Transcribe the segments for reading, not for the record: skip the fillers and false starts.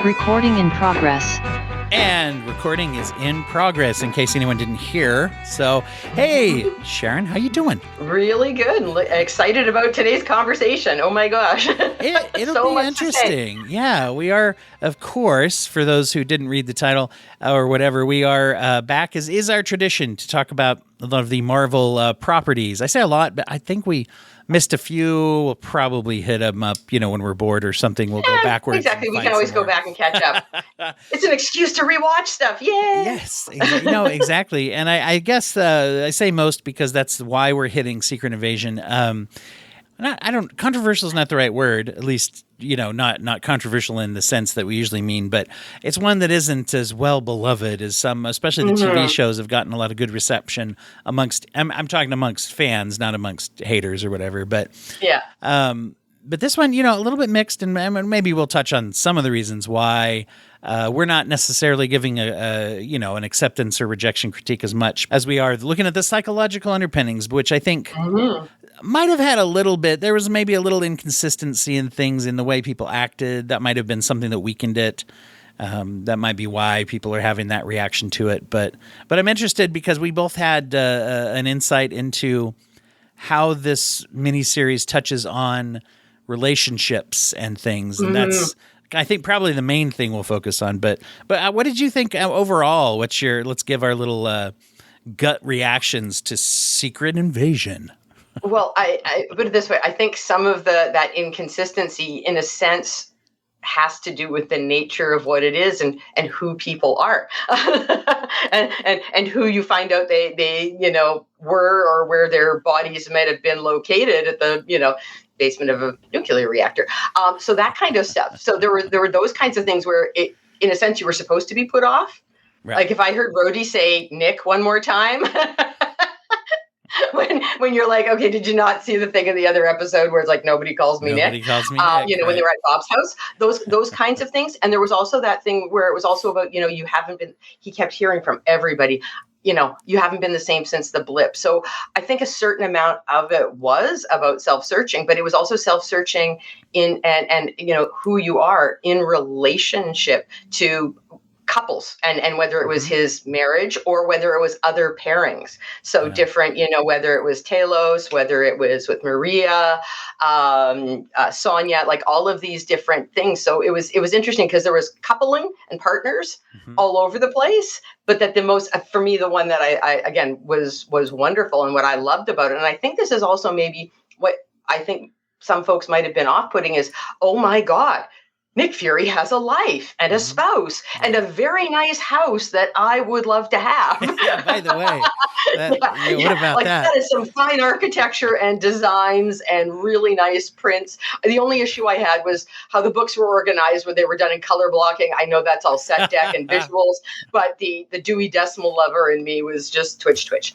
Recording in progress. And recording is in progress, in case anyone didn't hear. So, hey, Sharon, how you doing? Really good. Excited about today's conversation. Oh my gosh. It'll So be much interesting. Yeah, we are, of course, for those who didn't read the title or whatever, we are back, as is our tradition, to talk about a lot of the Marvel properties. I say a lot, but I think we missed a few. We'll probably hit them up, when we're bored or something. We'll go backwards. Exactly. We can always go back and catch up. It's an excuse to rewatch stuff. Yay! Yes. No, exactly. And I guess I say most because that's why we're hitting Secret Invasion. Controversial is not the right word, at least, not controversial in the sense that we usually mean, but it's one that isn't as well beloved as some, especially the TV shows have gotten a lot of good reception amongst, I'm talking amongst fans, not amongst haters or whatever, but yeah. But this one, a little bit mixed, and maybe we'll touch on some of the reasons why we're not necessarily giving an acceptance or rejection critique as much as we are looking at the psychological underpinnings, which I think might have had a little bit. There was maybe a little inconsistency in things in the way people acted. That might have been something that weakened it. That might be why people are having that reaction to it. But I'm interested because we both had an insight into how this miniseries touches on relationships and things, and that's, I think, probably the main thing we'll focus on. But what did you think overall? Let's give our little gut reactions to Secret Invasion. Well, I put it this way. I think some of that inconsistency, in a sense, has to do with the nature of what it is and who people are, and who you find out they were, or where their bodies might have been located at the basement of a nuclear reactor. So that kind of stuff. So there were those kinds of things where it, in a sense, you were supposed to be put off. Right. Like if I heard Rhodey say Nick one more time, when you're like, okay, did you not see the thing in the other episode where it's like, nobody calls me Nick? Calls me Nick, right. When they were at Bob's house, those kinds of things. And there was also that thing where it was also about, you haven't been, he kept hearing from everybody, you haven't been the same since the blip. So I think a certain amount of it was about self-searching, but it was also self-searching in, and who you are in relationship to couples, and whether it was his marriage or whether it was other pairings. So different, whether it was Talos, whether it was with Maria, Sonia, like all of these different things. So it was interesting because there was coupling and partners all over the place, but that the most, for me, the one that I again was wonderful, and what I loved about it. And I think this is also maybe what I think some folks might have been off-putting is, oh my God, Nick Fury has a life and a spouse and a very nice house that I would love to have. Yeah, by the way, what about that? That is some fine architecture and designs and really nice prints. The only issue I had was how the books were organized when they were done in color blocking. I know that's all set deck and visuals, but the Dewey Decimal lover in me was just twitch.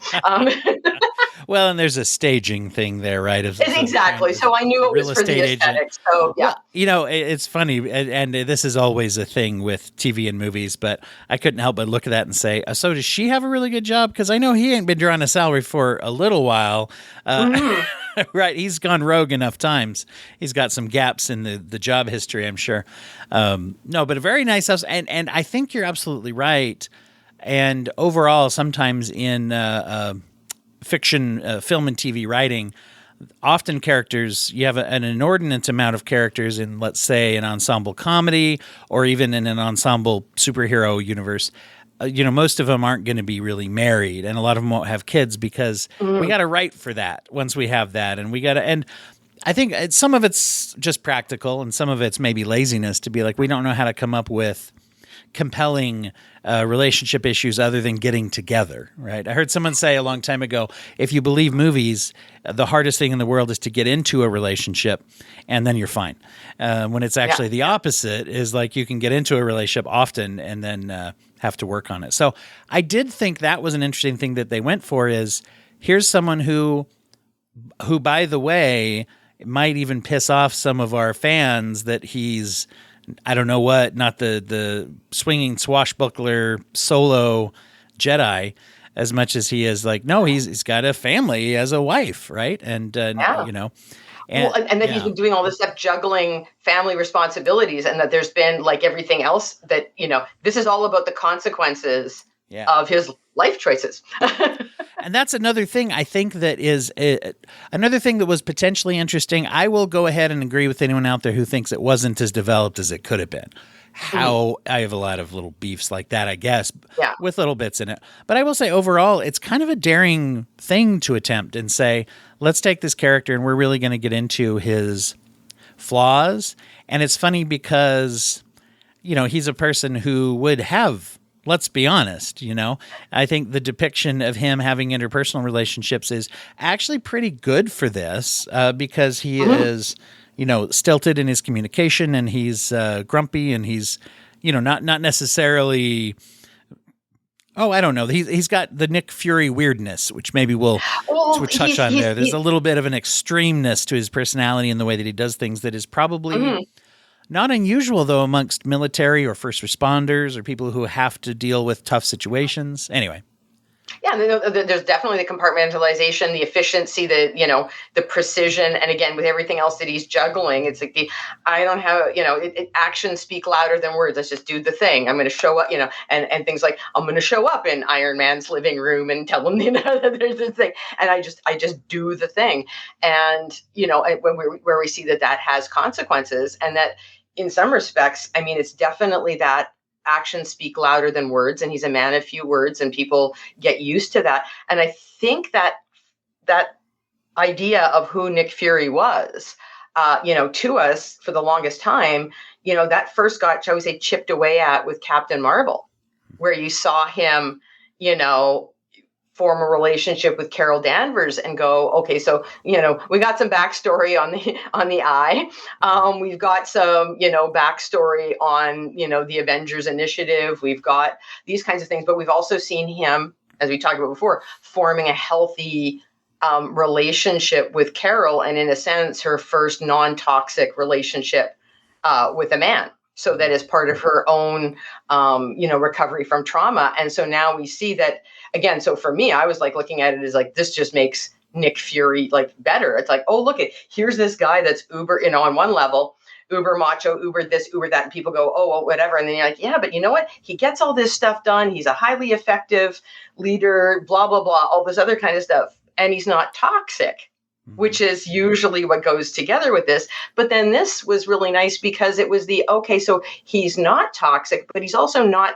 Well, and there's a staging thing there, right? Exactly. So I knew it was for the aesthetics. So yeah. Well, it's funny, and this is always a thing with TV and movies, but I couldn't help but look at that and say, so does she have a really good job? Because I know he ain't been drawing a salary for a little while. Right. He's gone rogue enough times. He's got some gaps in the job history, I'm sure. No, but a very nice house. And I think you're absolutely right. And overall, sometimes in fiction, film and TV writing, often characters, you have an inordinate amount of characters in, let's say, an ensemble comedy or even in an ensemble superhero universe. Most of them aren't going to be really married, and a lot of them won't have kids because we got to write for that once we have that. And and I think some of it's just practical and some of it's maybe laziness to be like, we don't know how to come up with compelling relationship issues other than getting together, right? I heard someone say a long time ago, if you believe movies, the hardest thing in the world is to get into a relationship and then you're fine. When it's actually the opposite, is like you can get into a relationship often and then have to work on it. So I did think that was an interesting thing that they went for, is here's someone who by the way, might even piss off some of our fans that he's, I don't know what, not the swinging swashbuckler solo Jedi as much as he is like, no, he's got a family, he has a wife, right? And And that he's been doing all this stuff, juggling family responsibilities, and that there's been, like everything else, that, this is all about the consequences of his life choices. And that's another thing I think that is another thing that was potentially interesting. I will go ahead and agree with anyone out there who thinks it wasn't as developed as it could have been. I have a lot of little beefs like that, I guess, with little bits in it. But I will say overall, it's kind of a daring thing to attempt and say, let's take this character and we're really going to get into his flaws. And it's funny because, he's a person who would have, let's be honest, I think the depiction of him having interpersonal relationships is actually pretty good for this because he is, stilted in his communication, and he's grumpy, and he's, not necessarily, I don't know. He's got the Nick Fury weirdness, which maybe we'll touch on there. There's a little bit of an extremeness to his personality and the way that he does things that is probably not unusual, though, amongst military or first responders or people who have to deal with tough situations. Anyway. Yeah, there's definitely the compartmentalization, the efficiency, the precision. And again, with everything else that he's juggling, it's like actions speak louder than words. Let's just do the thing. I'm going to show up, and things like, I'm going to show up in Iron Man's living room and tell him, that there's this thing. And I just do the thing. And, where we see that has consequences, and that in some respects, I mean, it's definitely that actions speak louder than words, and he's a man of few words, and people get used to that. And I think that idea of who Nick Fury was, to us for the longest time, that first got, shall we say, chipped away at with Captain Marvel, where you saw him, form a relationship with Carol Danvers and go, okay, so, we got some backstory on the eye. We've got some, backstory on, the Avengers Initiative. We've got these kinds of things, but we've also seen him, as we talked about before, forming a healthy relationship with Carol, and in a sense, her first non-toxic relationship with a man. So that is part of her own, recovery from trauma. And so now we see that again. So for me, I was like looking at it as like, this just makes Nick Fury like better. It's like, oh, look, here's this guy that's uber, on one level, uber macho, uber this, uber that. And people go, oh, well, whatever. And then you're like, yeah, but you know what? He gets all this stuff done. He's a highly effective leader, blah, blah, blah, all this other kind of stuff. And he's not toxic, which is usually what goes together with this. But then this was really nice because it was okay, so he's not toxic, but he's also not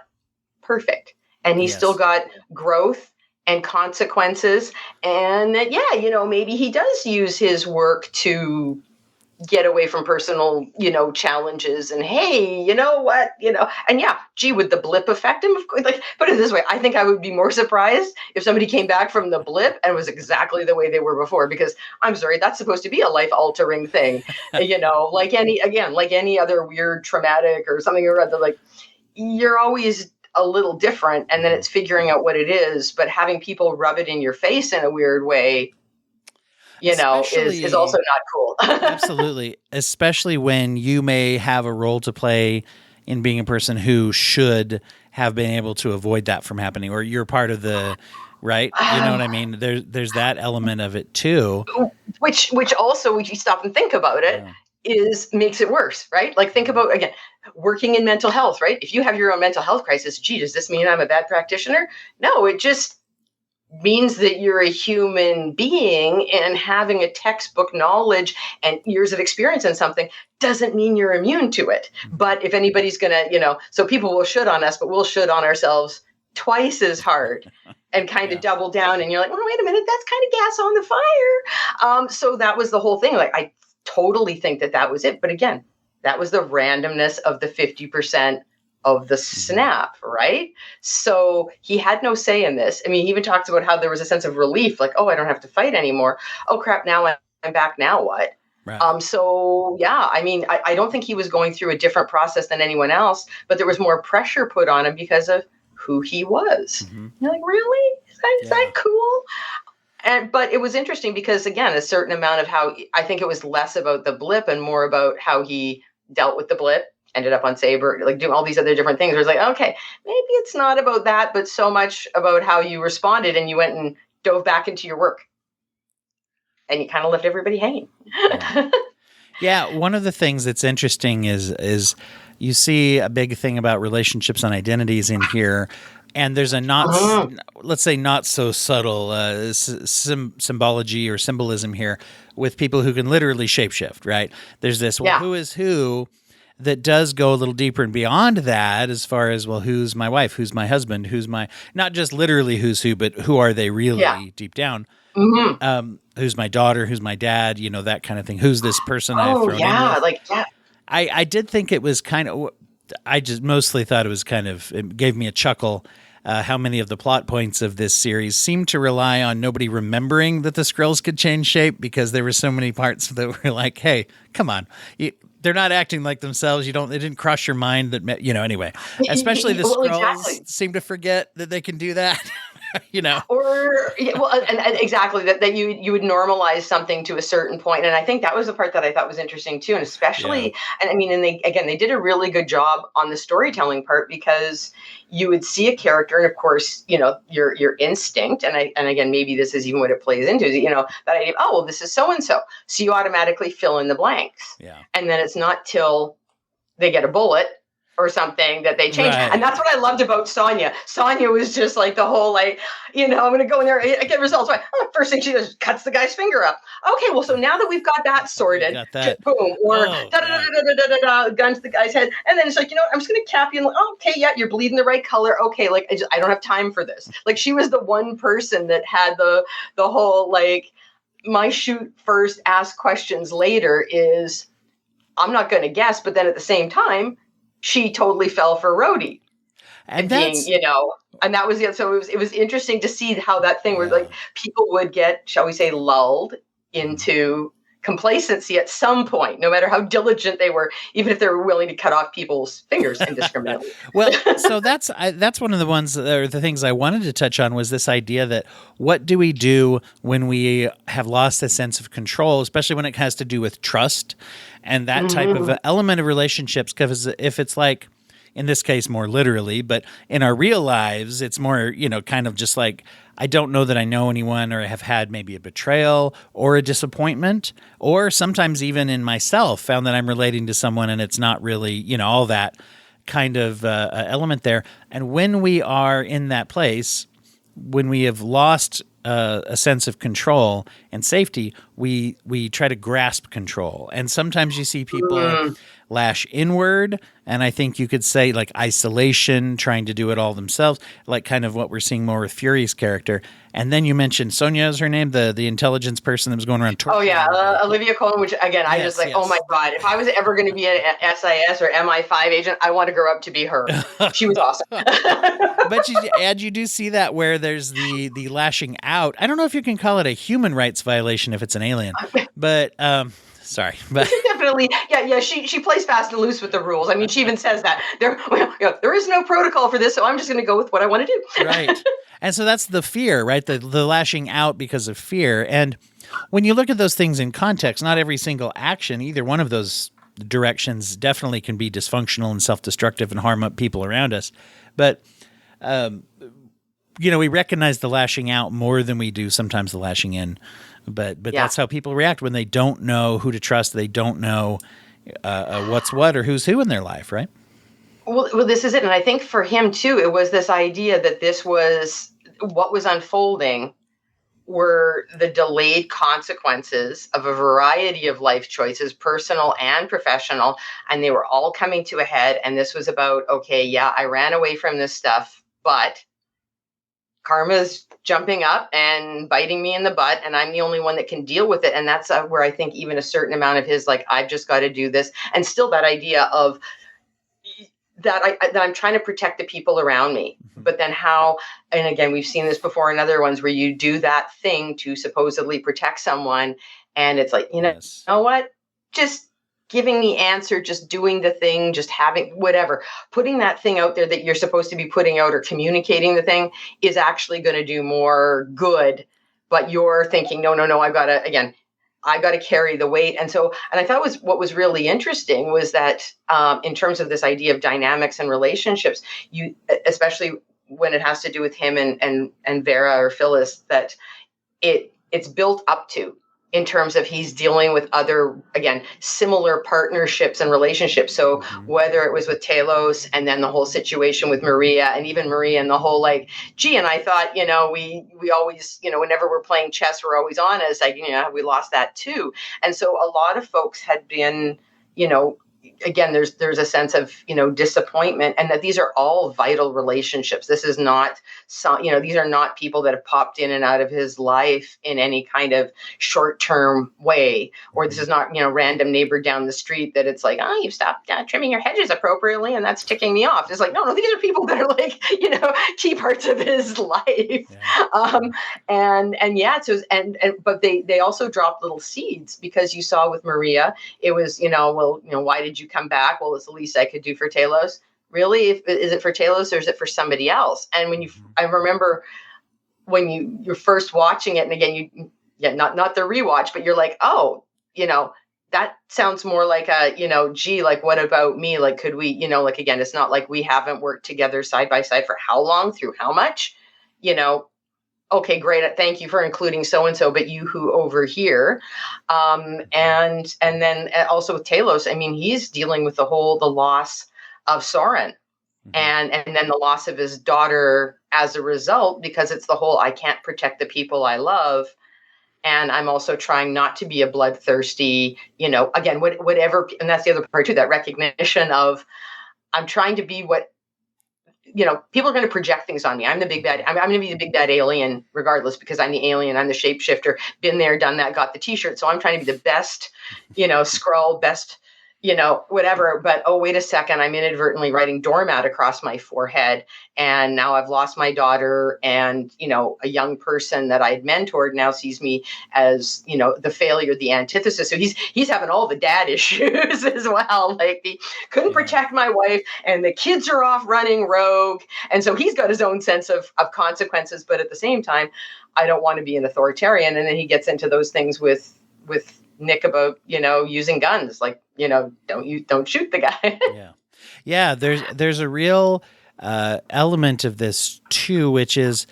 perfect. And he's still got growth and consequences. And that, maybe he does use his work to get away from personal, challenges. And hey, you know what, and would the blip affect him? Of course, like, put it this way, I think I would be more surprised if somebody came back from the blip and was exactly the way they were before, because I'm sorry, that's supposed to be a life altering thing, like any other weird traumatic or something or other, like you're always a little different, and then it's figuring out what it is, but having people rub it in your face in a weird way, is also not cool. Absolutely. Especially when you may have a role to play in being a person who should have been able to avoid that from happening, or you're part of the, right? You know what I mean? There's that element of it too. Which also, if you stop and think about it, makes it worse, right? Like think about, again, working in mental health, right? If you have your own mental health crisis, does this mean I'm a bad practitioner? No, it just means that you're a human being, and having a textbook knowledge and years of experience in something doesn't mean you're immune to it. But if anybody's going to, so people will should on us, but we'll should on ourselves twice as hard and kind of double down. And you're like, well, wait a minute, that's kind of gas on the fire. So that was the whole thing. Like, I totally think that was it. But again, that was the randomness of the 50% of the snap, right? So he had no say in this. I mean, he even talks about how there was a sense of relief, like, oh, I don't have to fight anymore. Oh, crap, now I'm back, now what? Right. So, yeah, I mean, I don't think he was going through a different process than anyone else, but there was more pressure put on him because of who he was. Mm-hmm. You're like, really? Is that cool? But it was interesting because, again, a certain amount of how, I think it was less about the blip and more about how he dealt with the blip, ended up on Saber, like doing all these other different things. It was like, okay, maybe it's not about that, but so much about how you responded and you went and dove back into your work. and you kind of left everybody hanging. Yeah. Yeah, one of the things that's interesting is you see a big thing about relationships and identities in here, and there's a let's say not so subtle symbology or symbolism here with people who can literally shapeshift, right? There's this, well, who is who, that does go a little deeper and beyond that as far as, well, who's my wife, who's my husband, who's my, not just literally who's who, but who are they really deep down? Who's my daughter, who's my dad, that kind of thing. Who's this person I've thrown in with? Like that. I did think it was kind of, I just mostly thought it was kind of, it gave me a chuckle how many of the plot points of this series seem to rely on nobody remembering that the Skrulls could change shape, because there were so many parts that were like, hey, come on. They're not acting like themselves. It didn't cross your mind that, anyway, especially the Skrulls seem to forget that they can do that. Or and exactly that you would normalize something to a certain point. And I think that was the part that I thought was interesting too. And especially, and I mean, and they did a really good job on the storytelling part, because you would see a character, and of course, your instinct, and again, maybe this is even what it plays into, that idea, oh, well, this is so-and-so. So you automatically fill in the blanks. Yeah. And then it's not till they get a bullet or something that they change. Right. And that's what I loved about Sonya. Sonya was just like the whole, like, I'm going to go in there, I get results. Right. First thing she does, cuts the guy's finger up. Okay, well, so now that we've got that sorted, boom, or gun to the guy's head. And then it's like, I'm just going to cap you. And okay, yeah, you're bleeding the right color. Okay, like, I don't have time for this. Like, she was the one person that had the whole, like, my shoot first, ask questions later is, I'm not going to guess, but then at the same time, she totally fell for Rhodey, and that's, and that was it. So it was interesting to see how that thing was like, people would get, shall we say, lulled into complacency at some point, no matter how diligent they were, even if they were willing to cut off people's fingers indiscriminately. Well, so that's one of the ones, or the things I wanted to touch on, was this idea that what do we do when we have lost a sense of control, especially when it has to do with trust and that type of element of relationships? Because if it's like, in this case, more literally, but in our real lives, it's more, kind of just like, I don't know that I know anyone, or I have had maybe a betrayal or a disappointment, or sometimes even in myself found that I'm relating to someone and it's not really, all that kind of element there. And when we are in that place, when we have lost a sense of control and safety, we try to grasp control. And sometimes you see people lash inward, and I think you could say like isolation, trying to do it all themselves, like kind of what we're seeing more with Fury's character. And then you mentioned Sonya is her name, the intelligence person that was going around torturing. Oh yeah, Olivia Colman, which again, I just like, oh my God, if I was ever going to be an SIS or MI5 agent, I want to grow up to be her. She was awesome. But you do see that where there's the lashing out. I don't know if you can call it a human rights violation if it's an alien, but sorry, but definitely, yeah. She plays fast and loose with the rules. I mean, she even says that there is no protocol for this, so I'm just going to go with what I want to do. Right, and so that's the fear, right? The lashing out because of fear. And when you look at those things in context, not every single action, either one of those directions, definitely can be dysfunctional and self-destructive and harm up people around us. But we recognize the lashing out more than we do sometimes the lashing in. But that's how people react when they don't know who to trust. They don't know what's what or who's who in their life, right? Well, this is it. And I think for him, too, it was this idea that this was what was unfolding were the delayed consequences of a variety of life choices, personal and professional. And they were all coming to a head. And this was about, okay, yeah, I ran away from this stuff, but karma's jumping up and biting me in the butt, and I'm the only one that can deal with it. And that's where I think even a certain amount of his, like, I've just got to do this. And still that idea of that I'm trying to protect the people around me. But then how, and again, we've seen this before in other ones where you do that thing to supposedly protect someone. And it's like, you know what? Just giving the answer, just doing the thing, just having whatever, putting that thing out there that you're supposed to be putting out or communicating the thing is actually going to do more good. But you're thinking, no, I've got to carry the weight. And I thought what was really interesting was that in terms of this idea of dynamics and relationships, you, especially when it has to do with him and Vera or Phyllis, that it's built up to in terms of he's dealing with other, again, similar partnerships and relationships. So whether it was with Talos and then the whole situation with Maria, and even Maria and the whole like, gee, and I thought, we always, whenever we're playing chess, we're always on as like, we lost that too. And so a lot of folks had been, again, there's a sense of, disappointment, and that these are all vital relationships. This is not these are not people that have popped in and out of his life in any kind of short-term way, or this is not, random neighbor down the street that it's like, oh, you've stopped trimming your hedges appropriately and that's ticking me off. It's like, no, these are people that are like, key parts of his life. Yeah. But they also dropped little seeds, because you saw with Maria, it was, why did you come back? Well, it's the least I could do for Talos. Really? Is it for Talos, or is it for somebody else? And when I remember when you're first watching it, and again, not the rewatch, but you're like, oh, that sounds more like a, gee, like, what about me? Like, could we, like, again, it's not like we haven't worked together side by side for how long, through how much, okay, great. Thank you for including so-and-so, but you who over here. And then also with Talos, I mean, he's dealing with the loss of Soren, and then the loss of his daughter as a result, because it's the whole, I can't protect the people I love. And I'm also trying not to be a bloodthirsty, again, whatever. And that's the other part too, that recognition of, I'm trying to be what, people are going to project things on me. I'm the big bad. I'm going to be the big bad alien regardless, because I'm the alien. I'm the shapeshifter. Been there, done that, got the t-shirt. So I'm trying to be the best, Skrull, best, whatever. But, oh, wait a second. I'm inadvertently writing doormat across my forehead. And now I've lost my daughter, and, a young person that I had mentored now sees me as, the failure, the antithesis. So he's having all the dad issues as well. Like, he couldn't protect my wife, and the kids are off running rogue. And so he's got his own sense of consequences. But at the same time, I don't want to be an authoritarian. And then he gets into those things with Nick about, using guns, like, don't shoot the guy. Yeah. There's a real element of this too, which is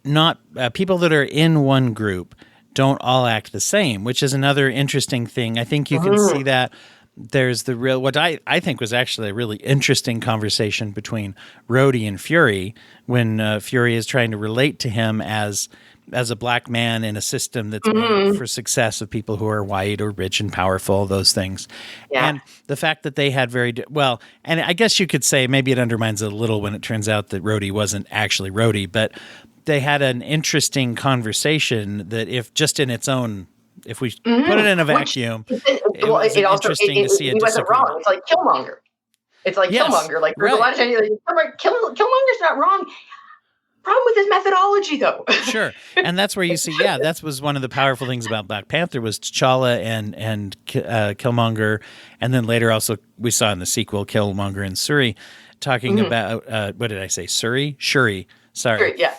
not people that are in one group don't all act the same, which is another interesting thing. I think you can see that there's what I think was actually a really interesting conversation between Rhodey and Fury, when Fury is trying to relate to him as a black man in a system that's made for success of people who are white or rich and powerful, those things. Yeah. And the fact that they had and I guess you could say maybe it undermines it a little when it turns out that Rhodey wasn't actually Rhodey, but they had an interesting conversation that if just in its own, if we put it in a vacuum, it was interesting to see it. He wasn't wrong. It's like Killmonger. Killmonger. Like, there's a lot of times Killmonger's not wrong. Problem with his methodology, though. Sure. And that's where you see, that was one of the powerful things about Black Panther was T'Challa and Killmonger. And then later also we saw in the sequel, Killmonger and Shuri talking about, what did I say? Shuri? Sorry. Shuri, yeah.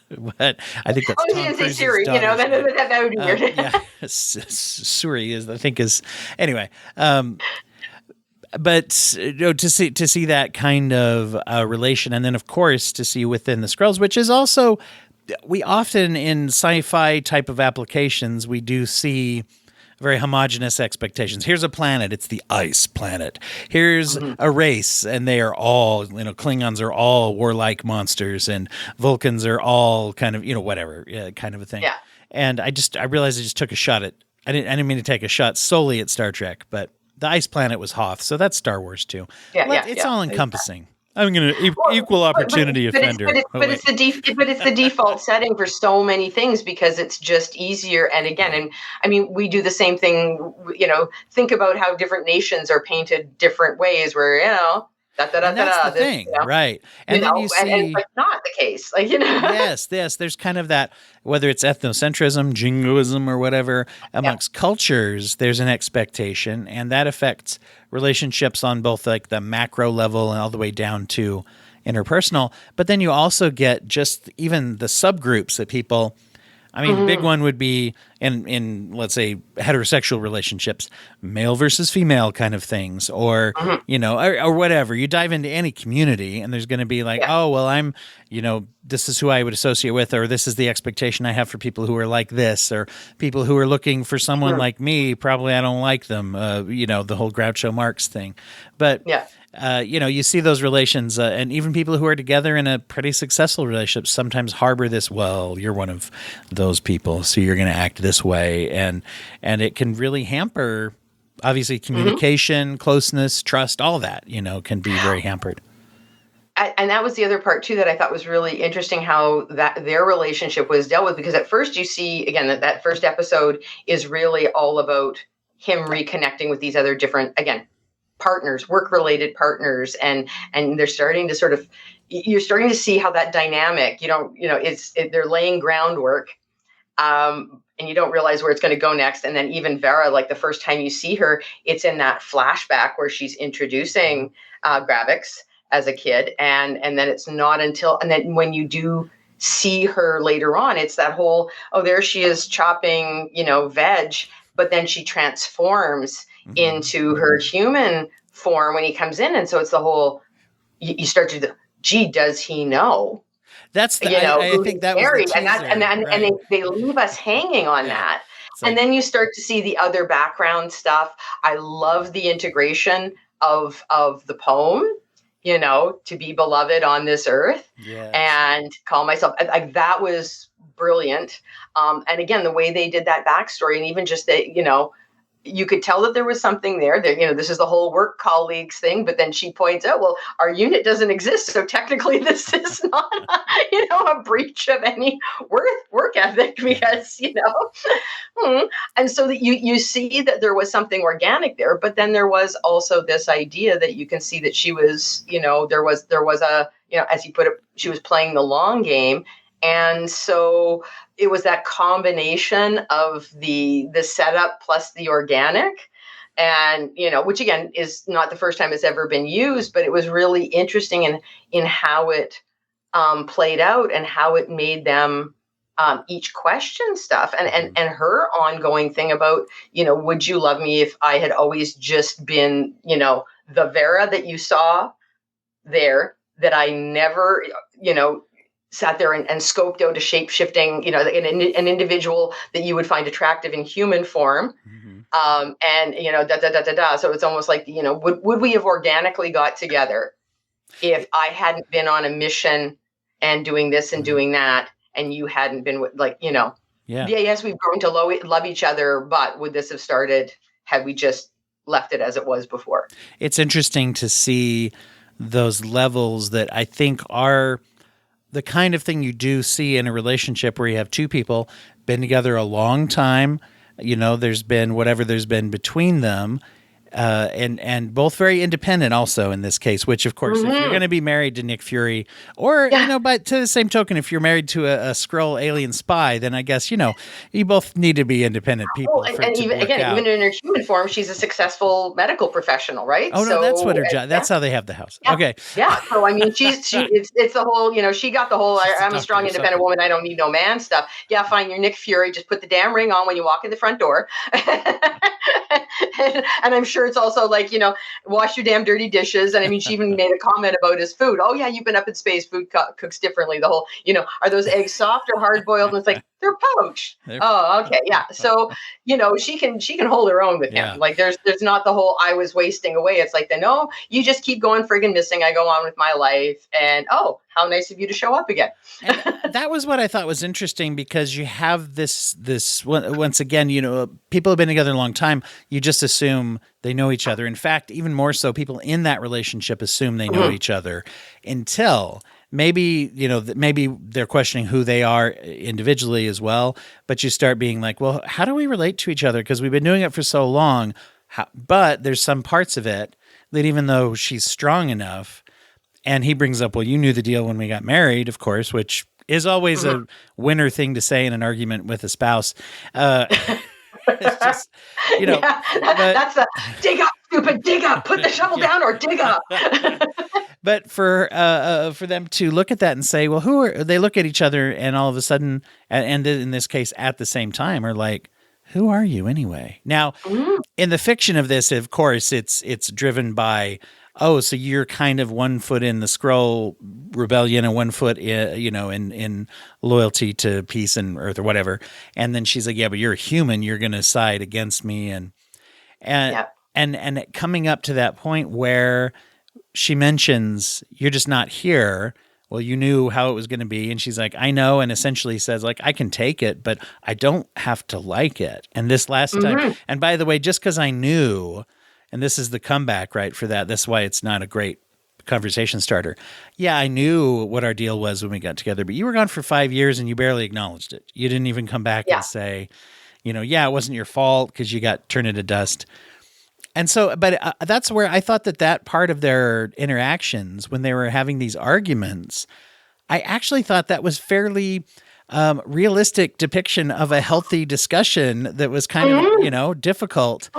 But I think that's Tom Cruise's Siri, daughter. That would be weird. Shuri is, anyway. But to see that kind of relation, and then of course to see within the Skrulls, which is also, we often in sci-fi type of applications we do see very homogenous expectations. Here's a planet, it's the ice planet. Here's a race, and they are all, Klingons are all warlike monsters, and Vulcans are all kind of, whatever, kind of a thing. Yeah. And I realized I just took a shot at, I didn't mean to take a shot solely at Star Trek, but the ice planet was Hoth, so that's Star Wars too. It's all encompassing. I'm going to equal opportunity offender. But it's the default setting for so many things, because it's just easier. And again, we do the same thing. Think about how different nations are painted different ways. Where that's the thing, right? And then you see, and it's not the case. Yes. There's kind of that, whether it's ethnocentrism, jingoism, or whatever, amongst cultures, there's an expectation, and that affects relationships on both like the macro level and all the way down to interpersonal. But then you also get just even the subgroups that people. The big one would be in let's say heterosexual relationships, male versus female kind of things, or or whatever. You dive into any community, and there's going to be like, oh well, I'm this is who I would associate with, or this is the expectation I have for people who are like this, or people who are looking for someone like me. Probably I don't like them. The whole Groucho Marx thing, but you see those relations, and even people who are together in a pretty successful relationship sometimes harbor this. Well, you're one of those people, so you're going to act this way, and it can really hamper, obviously, communication, closeness, trust, all that. Can be very hampered. And that was the other part too that I thought was really interesting, how that their relationship was dealt with, because at first you see again that first episode is really all about him reconnecting with these other different, again, partners, work-related partners, and they're starting to you're starting to see how that dynamic, they're laying groundwork, and you don't realize where it's going to go next. And then even Vera, like the first time you see her, it's in that flashback where she's introducing Gravix as a kid, and then it's not until, and then when you do see her later on, it's that whole, oh, there she is chopping, veg, but then she transforms into her human form when he comes in. And so it's the whole, you start to, gee, does he know? That's the, I think that was the teaser, and they leave us hanging on that. Like, and then you start to see the other background stuff. I love the integration of the poem, to be beloved on this earth, and call myself, like, that was brilliant. And again, the way they did that backstory, and even just that, you could tell that there was something there that, this is the whole work colleagues thing. But then she points out, well, our unit doesn't exist. So technically this is not, a breach of any work ethic, because, and so that you see that there was something organic there. But then there was also this idea that you can see that she was, there was a, as you put it, she was playing the long game. And so it was that combination of the setup plus the organic, and, which again is not the first time it's ever been used, but it was really interesting in how it played out and how it made them each question stuff, and her ongoing thing about, would you love me if I had always just been, the Vera that you saw there, that I never, sat there and scoped out a shape-shifting, an individual that you would find attractive in human form. And, So it's almost like, would we have organically got together if I hadn't been on a mission and doing this and doing that, and you hadn't been yes, we've grown to love each other, but would this have started had we just left it as it was before? It's interesting to see those levels that I think are the kind of thing you do see in a relationship where you have two people been together a long time, there's been whatever there's been between them, and both very independent also in this case, which of course, if you're going to be married to Nick Fury, or, but to the same token, if you're married to a Skrull alien spy, then I guess, you both need to be independent people. And even in her human form, she's a successful medical professional, right? Oh, no, that's what her job, that's how they have the house. Yeah. Okay. Yeah. So, I mean, it's the whole, she got the whole, I'm a strong, independent woman, I don't need no man stuff. Yeah, fine, you're Nick Fury, just put the damn ring on when you walk in the front door. And I'm sure it's also like, wash your damn dirty dishes. And I mean, she even made a comment about his food. Oh yeah, you've been up in space. Food cooks differently. The whole, are those eggs soft or hard boiled? And it's like, they're poached. Oh, okay, yeah. So, she can hold her own with him. Like there's not the whole I was wasting away. It's like, no, you just keep going friggin' missing. I go on with my life. And oh, how nice of you to show up again. And that was what I thought was interesting, because you have this once again, people have been together a long time. You just assume they know each other. In fact, even more so, people in that relationship assume they know each other until maybe, maybe they're questioning who they are individually as well. But you start being like, well, how do we relate to each other? Because we've been doing it for so long. But there's some parts of it that even though she's strong enough, and he brings up, well, you knew the deal when we got married, of course, which is always a winner thing to say in an argument with a spouse. It's just, that's the dig up, stupid, dig up, put the shovel down or dig up. But for them to look at that and say, well, who are they? Look at each other, and all of a sudden, and in this case, at the same time, are like, who are you anyway? Now, Mhm. in the fiction of this, of course, it's driven by, oh, so you're kind of 1 foot in the Skrull rebellion and 1 foot, in loyalty to peace and Earth or whatever. And then she's like, yeah, but you're a human. You're going to side against me, and Yeah. and coming up to that point where she mentions you're just not here. Well, you knew how it was going to be. And she's like, I know. And essentially says, like, I can take it, but I don't have to like it. And this last time, Mhm. and by the way, just because I knew, and this is the comeback, right, for that. That's why it's not a great conversation starter. Yeah, I knew what our deal was when we got together, but you were gone for 5 years and you barely acknowledged it. You didn't even come back Yeah. and say, yeah, it wasn't your fault because you got turned into dust. And so, but that's where I thought that part of their interactions when they were having these arguments, I actually thought that was fairly realistic depiction of a healthy discussion that was kind of, difficult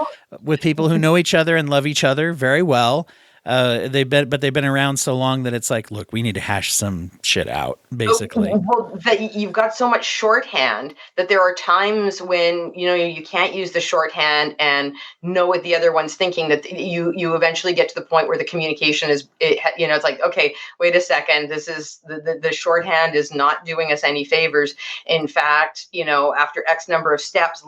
with people who know each other and love each other very well. They've been around so long that it's like, look, we need to hash some shit out, basically. Well, that you've got so much shorthand that there are times when you can't use the shorthand and know what the other one's thinking. That you eventually get to the point where the communication it's like, okay, wait a second, this is the shorthand is not doing us any favors. In fact, after X number of steps,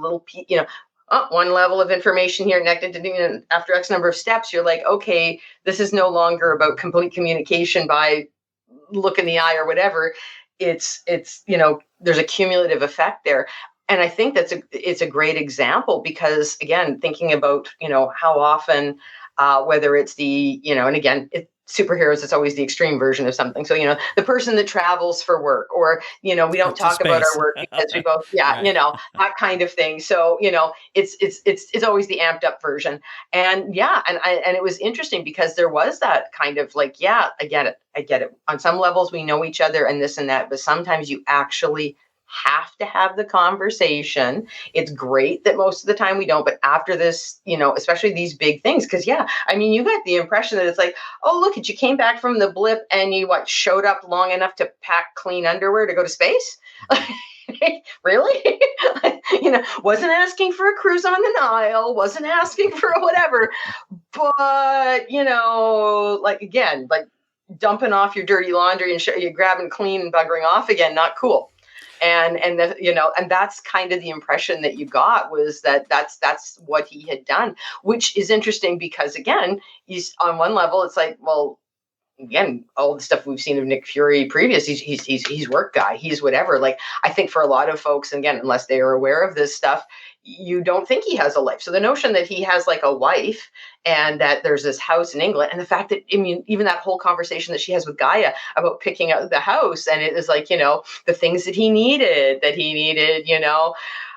one level of information here connected to after X number of steps, you're like, okay, this is no longer about complete communication by look in the eye or whatever. It's there's a cumulative effect there. And I think it's a great example because, again, thinking about, how often, whether it's and again, superheroes, it's always the extreme version of something. So, the person that travels for work, or, we don't talk about our work because we both, Right. that kind of thing. So, it's always the amped up version. And and it was interesting because there was that kind of like, yeah, I get it. On some levels, we know each other and this and that, but sometimes you actually have to have the conversation. It's great that most of the time we don't, but after this, especially these big things, because you got the impression that it's like, oh, look, you came back from the blip and you showed up long enough to pack clean underwear to go to space. Really? Wasn't asking for a cruise on the Nile, wasn't asking for whatever, but again, dumping off your dirty laundry and you grabbing clean and buggering off again, not cool. And that's kind of the impression that you got, was that's what he had done, which is interesting because, again, he's on one level, it's like, well, again, all the stuff we've seen of Nick Fury previous, he's work guy, he's whatever. Like, I think for a lot of folks, and again, unless they are aware of this stuff, you don't think he has a life. So the notion that he has like a wife and that there's this house in England, and the fact that, even that whole conversation that she has with Gaia about picking out the house, and it is like, the things that he needed,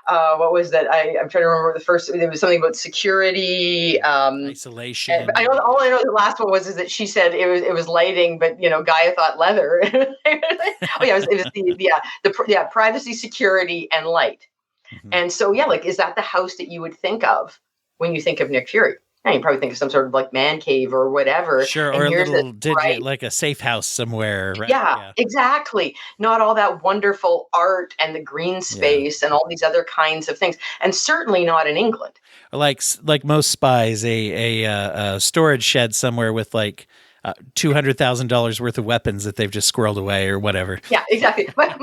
what was that? I'm trying to remember the first. There was something about security, isolation. All I know the last one is that she said it was lighting, but Gaia thought leather. Oh yeah, it was the privacy, security, and light. Mm-hmm. And so is that the house that you would think of when you think of Nick Fury? You probably think of some sort of like man cave or whatever. Sure, or a little like a safe house somewhere, right? Yeah, exactly. Not all that wonderful art and the green space and all these other kinds of things, and certainly not in England. Like most spies, a storage shed somewhere with like $200,000 worth of weapons that they've just squirreled away or whatever. Yeah, exactly. Much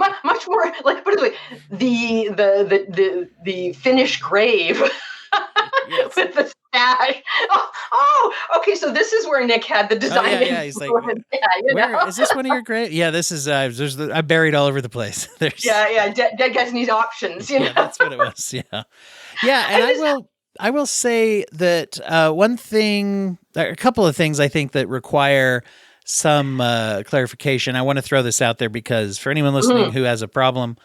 more like, put it this way, the Finnish grave. Yes. With the stash. Okay. So this is where Nick had the design. Oh, yeah. He's like, where is this one of your graves? Yeah, this is. I'm buried all over the place. Dead guys need options. Yeah, that's what it was. Yeah. And I will say that one thing, a couple of things I think that require some clarification. I want to throw this out there because for anyone listening who has a problem,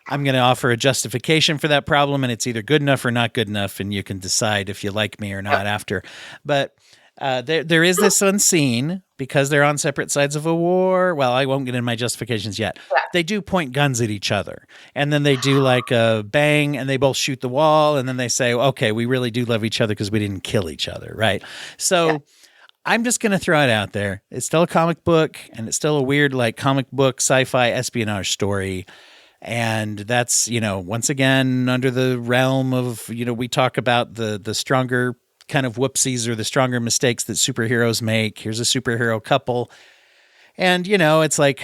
I'm going to offer a justification for that problem, and it's either good enough or not good enough, and you can decide if you like me or not after. But there is this one scene, because they're on separate sides of a war. Well, I won't get into my justifications yet. They do point guns at each other, and then they do like a bang, and they both shoot the wall, and then they say, okay, we really do love each other because we didn't kill each other, right? So I'm just going to throw it out there. It's still a comic book, and it's still a weird, like, comic book sci-fi espionage story. And that's, once again, under the realm of, we talk about the stronger kind of whoopsies or the stronger mistakes that superheroes make. Here's a superhero couple. And, it's like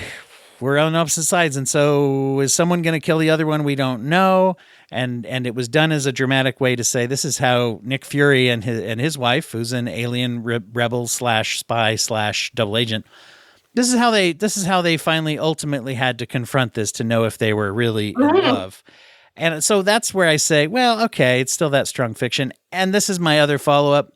we're on opposite sides. And so is someone going to kill the other one? We don't know. And it was done as a dramatic way to say, this is how Nick Fury and his wife, who's an alien rebel / spy / double agent, this is how they finally ultimately had to confront this to know if they were really in love. And so that's where I say, well, okay, it's still that strong fiction. And this is my other follow-up.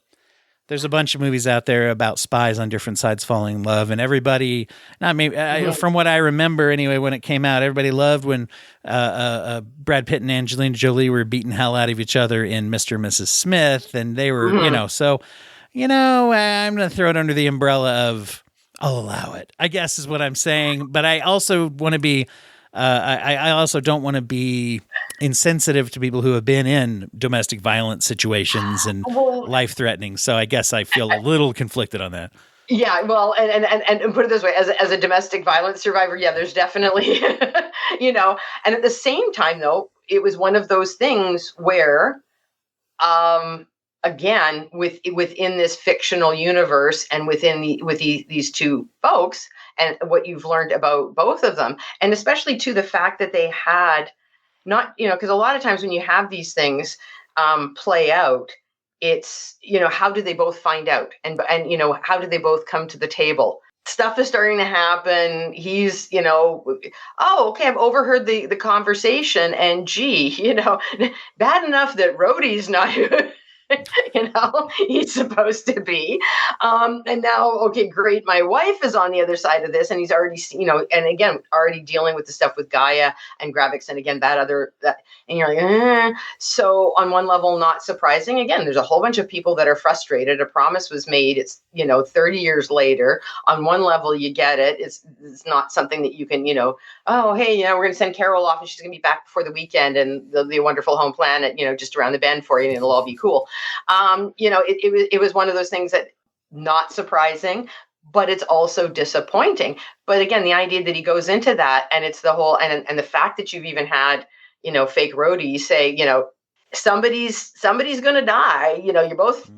There's a bunch of movies out there about spies on different sides falling in love, and everybody, not me, from what I remember anyway, when it came out, everybody loved when Brad Pitt and Angelina Jolie were beating hell out of each other in Mr. and Mrs. Smith, and they were, I'm going to throw it under the umbrella of, I'll allow it, I guess is what I'm saying. But I also want to be, I also don't want to be insensitive to people who have been in domestic violence situations and life-threatening. So I guess I feel a little conflicted on that. Yeah, well, and put it this way, as a domestic violence survivor, yeah, there's definitely, and at the same time, though, it was one of those things where, again, within this fictional universe and within these two folks, and what you've learned about both of them, and especially to the fact that they had not, because a lot of times when you have these things play out, it's, how did they both find out? And how did they both come to the table? Stuff is starting to happen. He's, oh, okay, I've overheard the conversation, and gee, bad enough that Rhodey's not he's supposed to be. And now, okay, great. My wife is on the other side of this, and he's already, and again, already dealing with the stuff with Gaia and Gravix. And again, and you're like, So on one level, not surprising. Again, there's a whole bunch of people that are frustrated. A promise was made. It's, 30 years later. On one level, you get it. It's not something that you can, oh, hey, we're going to send Carol off and she's going to be back before the weekend, and there'll be a wonderful home planet, just around the bend for you, and it'll all be cool. It was one of those things that not surprising, but it's also disappointing. But again, the idea that he goes into that, and it's the whole, and the fact that you've even had, fake roadies say, somebody's going to die, you're both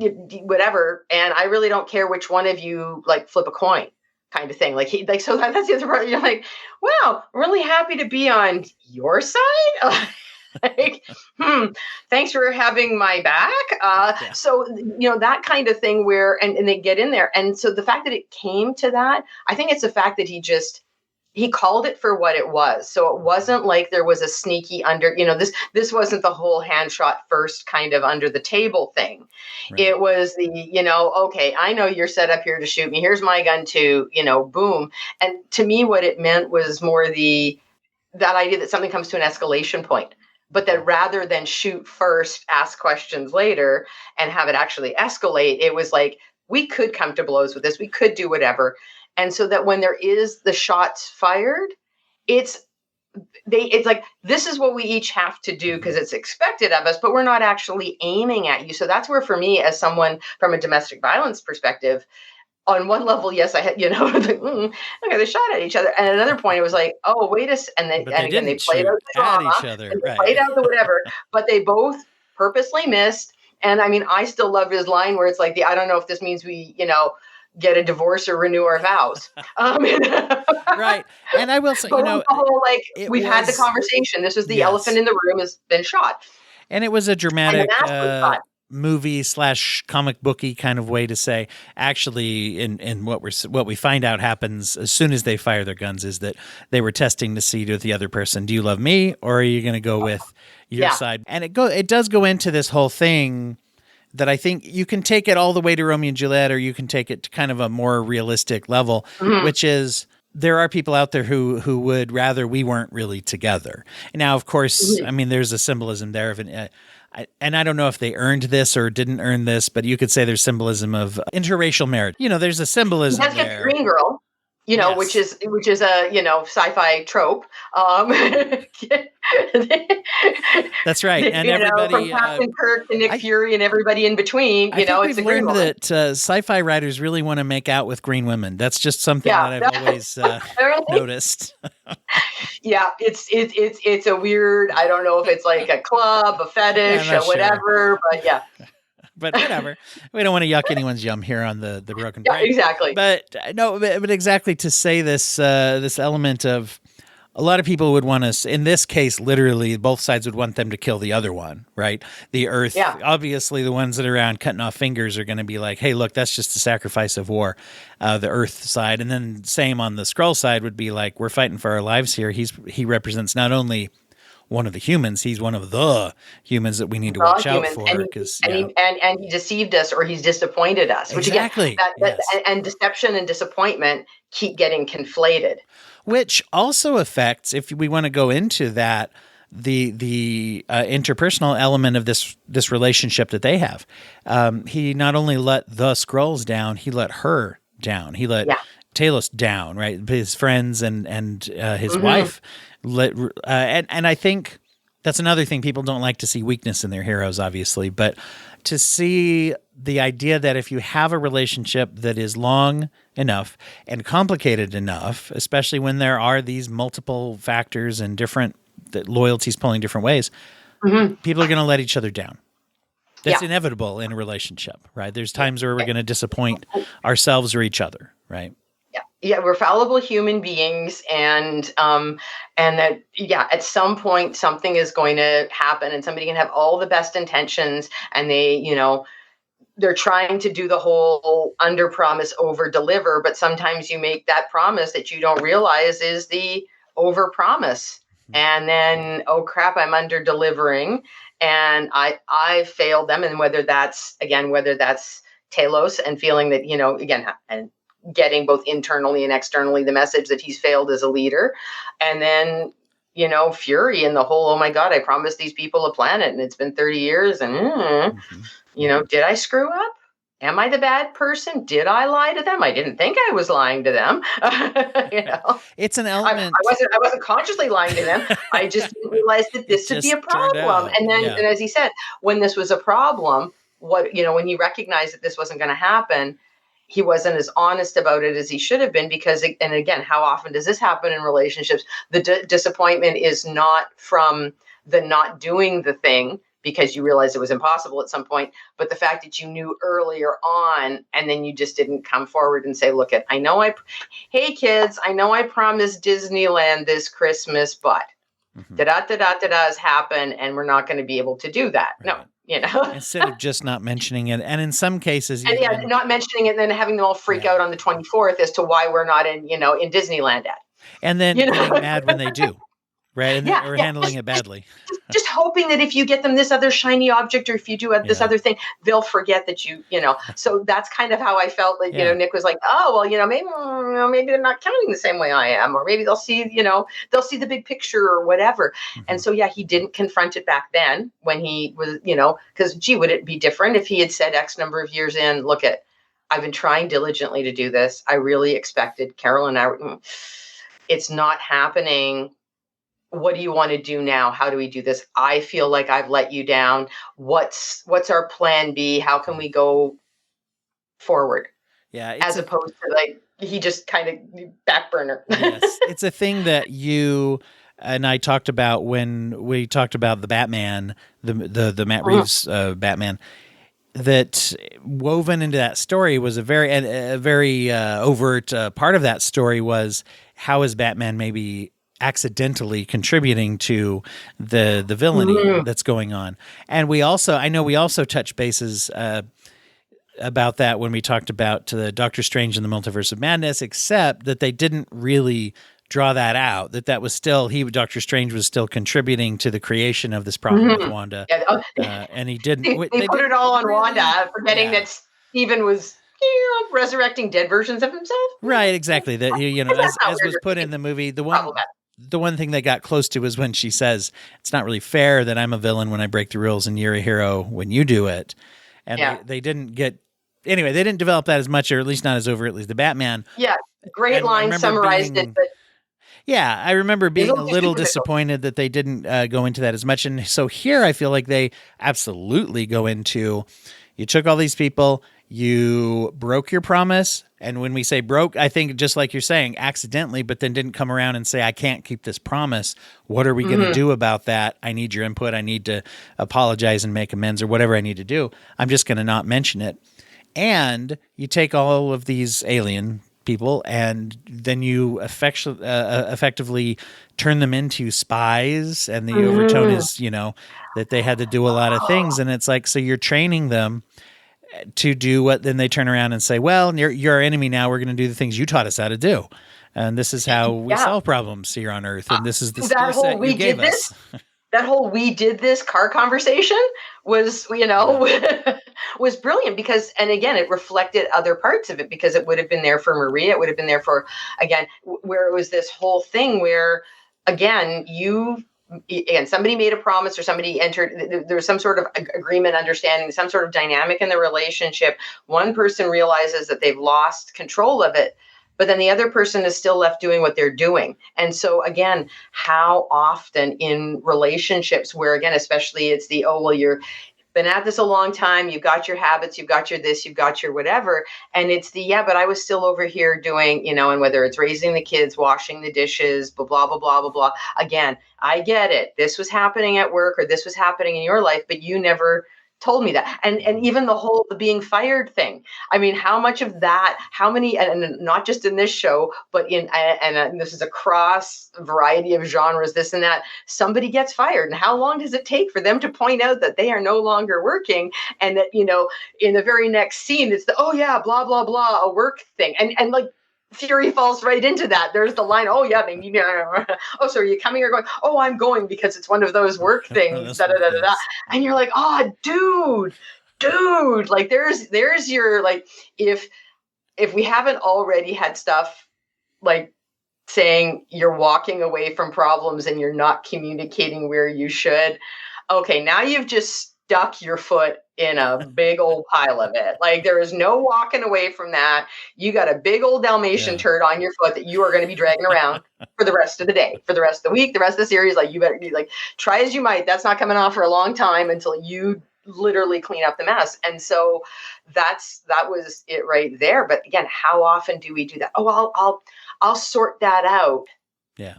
whatever. And I really don't care which one of you flip a coin kind of thing. So that's the other part. You're like, well, I'm really happy to be on your side. Thanks for having my back. So, that kind of thing where, and they get in there. And so the fact that it came to that, I think it's the fact that he called it for what it was. So it wasn't like there was a sneaky this wasn't the whole hand shot first kind of under the table thing. Right. It was okay, I know you're set up here to shoot me. Here's my gun too, boom. And to me, what it meant was more that idea that something comes to an escalation point. But that rather than shoot first, ask questions later, and have it actually escalate, it was like, we could come to blows with this. We could do whatever. And so that when there is the shots fired, it's like, this is what we each have to do because it's expected of us, but we're not actually aiming at you. So that's where, for me, as someone from a domestic violence perspective, on one level, yes, I had, okay, they shot at each other. And at another point, it was like, oh, wait a second. And again, they played out the drama, each other, right. Played out the whatever, but they both purposely missed. And I mean, I still love his line where it's like, I don't know if this means we, get a divorce or renew our vows. Right. And I will say, the whole, we've had the conversation. This is the elephant in the room has been shot. And it was a dramatic movie / comic booky kind of way to say, actually, in what we find out happens as soon as they fire their guns is that they were testing to see to the other person, do you love me or are you going to go with your side? And it does go into this whole thing that I think you can take it all the way to Romeo and Juliet, or you can take it to kind of a more realistic level, which is, there are people out there who would rather we weren't really together. Now, of course, I mean, there's a symbolism there of and I don't know if they earned this or didn't earn this, but you could say there's symbolism of interracial marriage. There's a symbolism there. Green girl. Which Yes. is a sci-fi trope. That's right. And From everybody, Captain Kirk to Nick I Fury and everybody in between. I think It's we've a great learned woman. that sci-fi writers really want to make out with green women. That's just something Yeah, that I've always noticed. yeah. It's a weird. I don't know if it's like a club, a Yeah, I'm fetish, not or sure. whatever, but yeah, But whatever. We don't want to yuck anyone's yum here on the broken yeah, brain. exactly. But no, but exactly to say this element of a lot of people would want to, in this case, literally both sides would want them to kill the other one, right? The Earth, Yeah. obviously, the ones that are around cutting off fingers are going to be like, hey, look, that's just a sacrifice of war, the Earth side. And then same on the Skrull side would be like, we're fighting for our lives here. He represents not only one of the humans, he's one of the humans that we need to watch out Humans, for. Because, and he deceived us, or he's disappointed us. Which again, exactly. that Yes. and deception and disappointment keep getting conflated. Which also affects, if we want to go into that, the interpersonal element of this relationship that they have. He not only let the Skrulls down, he let her down. He let Talos down, right? His friends and his wife let, and I think that's another thing. People don't like to see weakness in their heroes, obviously, but to see the idea that if you have a relationship that is long enough and complicated enough, especially when there are these multiple factors and different loyalties pulling different ways, people are going to let each other down. That's inevitable in a relationship, right? There's times where we're going to disappoint ourselves or each other, right? Yeah, we're fallible human beings, and that at some point something is going to happen, and somebody can have all the best intentions, and they're trying to do the whole under promise over deliver, but sometimes you make that promise that you don't realize is the over promise, and then, oh crap, I'm under delivering, and I failed them. And whether that's Talos and feeling that, again, and getting both internally and externally the message that he's failed as a leader, and then Fury and the whole, oh my god, I promised these people a planet and it's been 30 years, and did I screw up? Am I the bad person? Did I lie to them? I didn't think I was lying to them. It's an element. I wasn't consciously lying to them. I just didn't realize that this would be a problem. And then, and as he said, when this was a problem, when he recognized that this wasn't going to happen, he wasn't as honest about it as he should have been, because, and again, how often does this happen in relationships? The disappointment is not from the not doing the thing because you realized it was impossible at some point, but the fact that you knew earlier on, and then you just didn't come forward and say, look, hey kids, I know I promised Disneyland this Christmas, but has happened and we're not going to be able to do that. Right. No. Instead of just not mentioning it, and in some cases, not mentioning it, and then having them all freak out on the 24th as to why we're not in Disneyland yet, and then getting mad when they do, right? And or handling it badly. Just hoping that if you get them this other shiny object, or if you do this other thing, they'll forget that So that's kind of how I felt. Like Nick was like, oh well, maybe they're not counting the same way I am, or maybe they'll see the big picture or whatever. And so he didn't confront it back then when he was because would it be different if he had said X number of years in, look, I've been trying diligently to do this. I really expected Carol and I. It's not happening. What do you want to do now? How do we do this? I feel like I've let you down. What's our plan B? How can we go forward? Yeah. As opposed to like, he just kind of back burner. Yes. It's a thing that you and I talked about when we talked about the Batman, the Matt Reeves Batman, that woven into that story was a very overt part of that story was how is Batman maybe accidentally contributing to the villainy that's going on. And I know we also touched bases about that when we talked about Doctor Strange and the Multiverse of Madness, except that they didn't really draw that out, that was still, Doctor Strange was still contributing to the creation of this problem with Wanda. And he didn't. They put it all on Wanda, forgetting that Stephen was resurrecting dead versions of himself. Right, exactly. That as was put in the movie, the one thing they got close to was when she says, it's not really fair that I'm a villain when I break the rules and you're a hero when you do it. And they didn't develop that as much, or at least not as overtly as the Batman. Yeah. great I line remember summarized it, being, but yeah, I remember it's being a okay, little superficial. disappointed that they didn't go into that as much. And so here I feel like they absolutely go into, you took all these people, you broke your promise. And when we say broke, I think just like you're saying, accidentally, but then didn't come around and say, I can't keep this promise. What are we going to Mhm. do about that? I need your input. I need to apologize and make amends or whatever I need to do. I'm just going to not mention it. And you take all of these alien people and then you effectively turn them into spies, and the overtone Mhm. is, that they had to do a lot of things, and it's like, so you're training them to do what, then they turn around and say, well, you're our enemy now, we're going to do the things you taught us how to do, and this is how we Yeah. solve problems here on Earth, and this is the That skill whole set you "we gave did this," us. car conversation was, Yeah. was brilliant because, and again, it reflected other parts of it, because it would have been there for Maria. It would have been there for, again, where it was this whole thing where, again, somebody made a promise, or somebody entered, there was some sort of agreement, understanding, some sort of dynamic in the relationship. One person realizes that they've lost control of it, but then the other person is still left doing what they're doing. And so again, how often in relationships where, again, especially it's the, oh, well, you're been at this a long time, you've got your habits, you've got your this, you've got your whatever, and it's the, yeah, but I was still over here doing, and whether it's raising the kids, washing the dishes, blah blah blah blah blah blah. Again, I get it, this was happening at work, or this was happening in your life, but you never told me that. And even the being fired thing, I mean, how much of that, how many, and not just in this show, but and this is across a variety of genres, this and that, somebody gets fired, and how long does it take for them to point out that they are no longer working, and that, in the very next scene, it's the, oh yeah, blah blah blah, a work thing, and like Fury falls right into that. There's the line, oh yeah, they need, oh, so are you coming or going? Oh, I'm going because it's one of those work things, Those da da work da da da. things. And you're like, oh, dude, like there's your, like, if we haven't already had stuff like saying you're walking away from problems and you're not communicating where you should, okay, now you've just stuck your foot in a big old pile of it. Like, there is no walking away from that. You got a big old Dalmatian Yeah. turd on your foot that you are going to be dragging around for the rest of the day, for the rest of the week, the rest of the series. Like, you better be like, try as you might, that's not coming off for a long time until you literally clean up the mess. And so that was it right there. But again, how often do we do that? Oh, I'll sort that out, Yeah.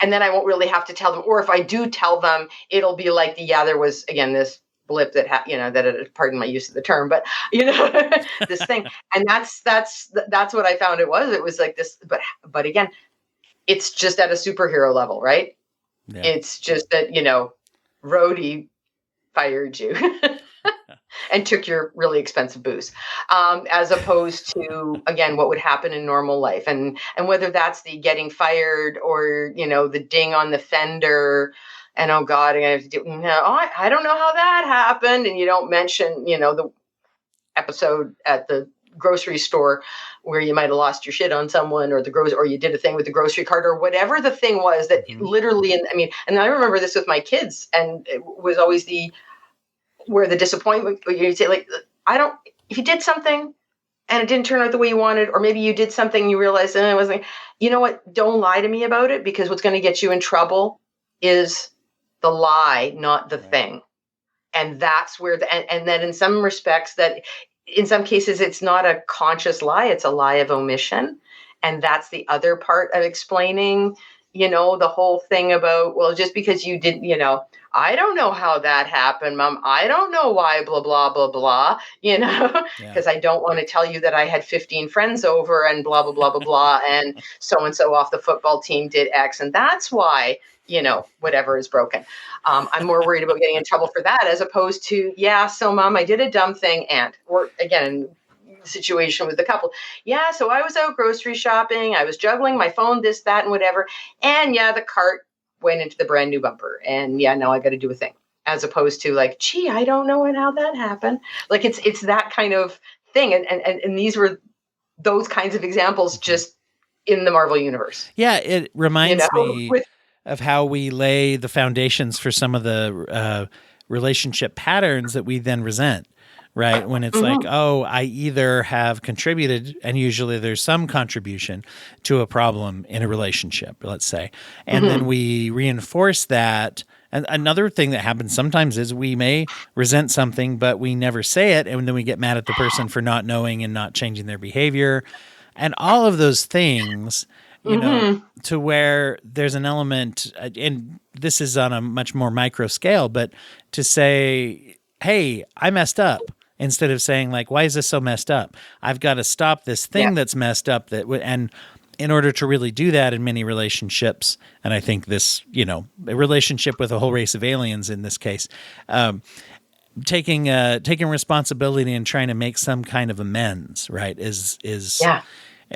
and then I won't really have to tell them. Or if I do tell them, it'll be like there was, again, this blip that pardon my use of the term, but this thing. And that's what I found it was. It was like this, but again, it's just at a superhero level, right? Yeah. It's just that, Rhodey fired you and took your really expensive booze, as opposed to, again, what would happen in normal life, and whether that's the getting fired, or the ding on the fender, and oh god, I have to do, no, I don't know how that happened, and you don't mention the episode at the grocery store where you might have lost your shit on someone, or or you did a thing with the grocery cart, or whatever the thing was that literally, and I mean, and I remember this with my kids, and it was always where the disappointment, you say, like, I don't, if you did something and it didn't turn out the way you wanted, or maybe you did something, you realized, it wasn't, you know what, don't lie to me about it, because what's going to get you in trouble is the lie, not the thing. And that's where and then in some respects, that in some cases, it's not a conscious lie, it's a lie of omission. And that's the other part of explaining, the whole thing about, well, just because you didn't, I don't know how that happened, Mom. I don't know why, blah, blah, blah, blah, Yeah. because I don't want to tell you that I had 15 friends over and blah, blah, blah, blah, blah. And so off the football team did X. And that's why, whatever is broken. I'm more worried about getting in trouble for that, as opposed to, yeah, so Mom, I did a dumb thing. Or again, situation with the couple. Yeah, so I was out grocery shopping. I was juggling my phone, this, that, and whatever. And yeah, the cart went into the brand new bumper. And yeah, now I got to do a thing. As opposed to like, gee, I don't know how that happened. Like, it's that kind of thing. And these were those kinds of examples just in the Marvel universe. Yeah, it reminds me with of how we lay the foundations for some of the relationship patterns that we then resent. right? When it's like, oh, I either have contributed, and usually there's some contribution to a problem in a relationship, let's say, and then we reinforce that. And another thing that happens sometimes is we may resent something, but we never say it, and then we get mad at the person for not knowing and not changing their behavior, and all of those things. To where there's an element, and this is on a much more micro scale, but to say, hey, I messed up, instead of saying like, why is this so messed up? I've got to stop this thing that's messed up. And in order to really do that in many relationships, and I think this, a relationship with a whole race of aliens in this case, taking responsibility and trying to make some kind of amends, right, is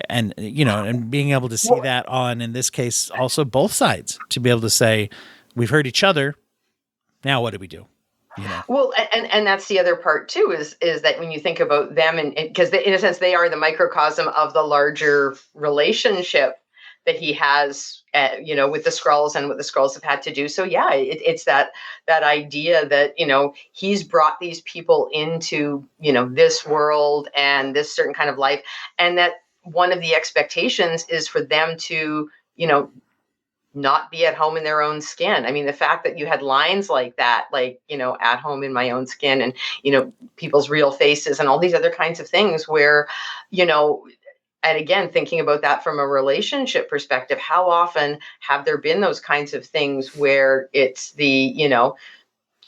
and and being able to see that on, in this case, also both sides, to be able to say, we've hurt each other, now what do we do? Well, and that's the other part too, is that when you think about them, and because in a sense they are the microcosm of the larger relationship that he has, with the Skrulls and what the Skrulls have had to do. So yeah, it's that idea that he's brought these people into this world and this certain kind of life, and that one of the expectations is for them to not be at home in their own skin. I mean, the fact that you had lines like that, like, at home in my own skin, and, people's real faces and all these other kinds of things where, and again, thinking about that from a relationship perspective, how often have there been those kinds of things where it's the,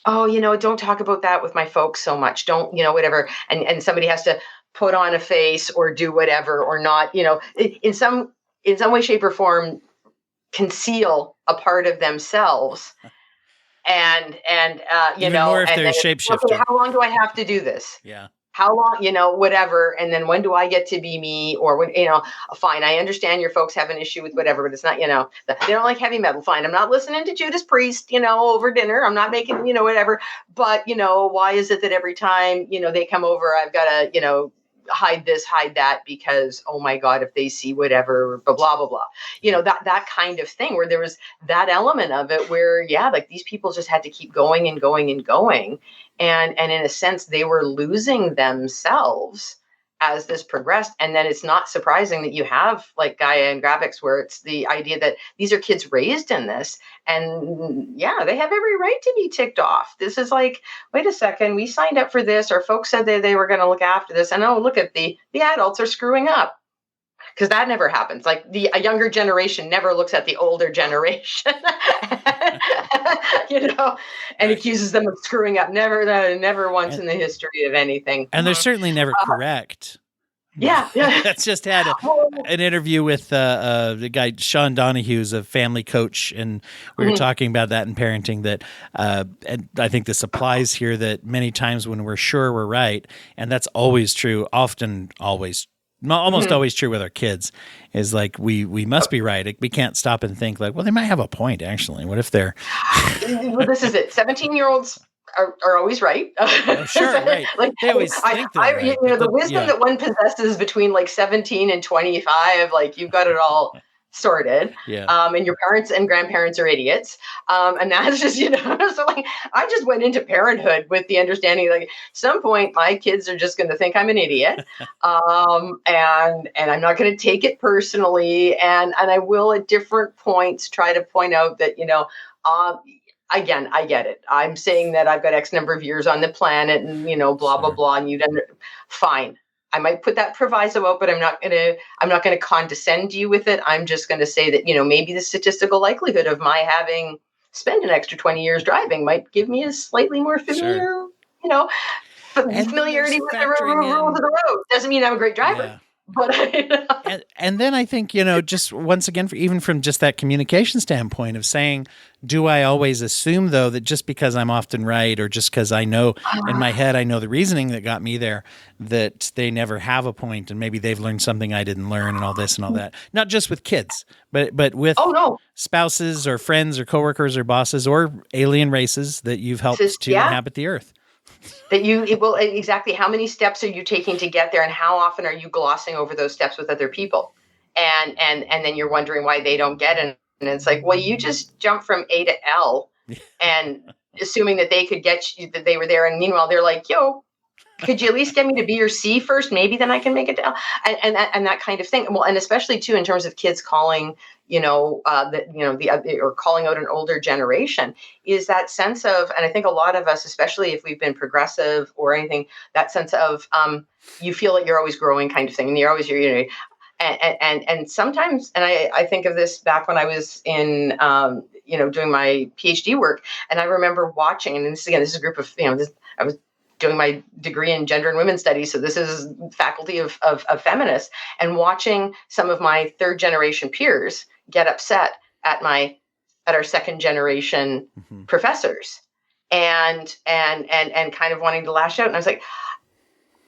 oh, don't talk about that with my folks so much. Don't, whatever. And somebody has to put on a face or do whatever, or not, in some way, shape, or form, conceal a part of themselves, and Even more if they're a shapeshifter. Okay, how long do I have to do this? Yeah. How long, whatever, and then when do I get to be me? Or when, fine, I understand your folks have an issue with whatever, but it's not, they don't like heavy metal. Fine, I'm not listening to Judas Priest, over dinner. I'm not making, whatever. But why is it that every time they come over, I've got to hide this, hide that, because, oh my God, if they see whatever, blah, blah, blah, that kind of thing, where there was that element of it where, like these people just had to keep going and going and going. And in a sense, they were losing themselves as this progressed. And then it's not surprising that you have like Gaia and Gravix, where it's the idea that these are kids raised in this. And they have every right to be ticked off. This is like, wait a second, we signed up for this. Our folks said they were going to look after this. And oh, look at the adults are screwing up. Because that never happens. Like a younger generation never looks at the older generation, and accuses them of screwing up. Never once in the history of anything. And they're certainly never correct. Yeah. That's just had an interview with the guy, Sean Donahue, who's a family coach, and we were talking about that in parenting, that and I think this applies here, that many times when we're sure we're right, and that's always true, almost always true with our kids, is like we must be right. We can't stop and think like, well, they might have a point, actually. What if they're well, this is it. 17-year-olds are always right. Oh, sure, right. Like, they always think they're right. The wisdom that one possesses between like 17 and 25, like you've got it all sorted. Yeah. And your parents and grandparents are idiots. And that's just, so like I just went into parenthood with the understanding like some point my kids are just going to think I'm an idiot. And I'm not going to take it personally. And I will at different points try to point out that, again, I get it. I'm saying that I've got X number of years on the planet and, blah, blah, blah. And fine. I might put that proviso out, but I'm not going to condescend you with it. I'm just going to say that, maybe the statistical likelihood of my having spent an extra 20 years driving might give me a slightly more familiar, familiarity with the rules of the road. Doesn't mean I'm a great driver. Yeah. But and then I think, just once again, even from just that communication standpoint of saying, do I always assume, though, that just because I'm often right, or just because I know in my head, I know the reasoning that got me there, that they never have a point, and maybe they've learned something I didn't learn, and all this and all that. Not just with kids, but with spouses or friends or coworkers or bosses or alien races that you've helped to inhabit the earth. That exactly how many steps are you taking to get there, and how often are you glossing over those steps with other people, and then you're wondering why they don't get it, and it's like, well, you just jump from A to L, and assuming that they could get you, that they were there, and meanwhile they're like, yo, could you at least get me to B or C first? Maybe then I can make it down, and that kind of thing. Well, and especially too in terms of kids calling, or calling out an older generation, is that sense of, and I think a lot of us, especially if we've been progressive or anything, that sense of you feel like you're always growing kind of thing, and you're always and sometimes, and I think of this back when I was in doing my PhD work, and I remember watching, and this is a group of I was doing my degree in gender and women's studies, so this is faculty of feminists, and watching some of my third generation peers get upset at our second generation professors, and kind of wanting to lash out, and I was like,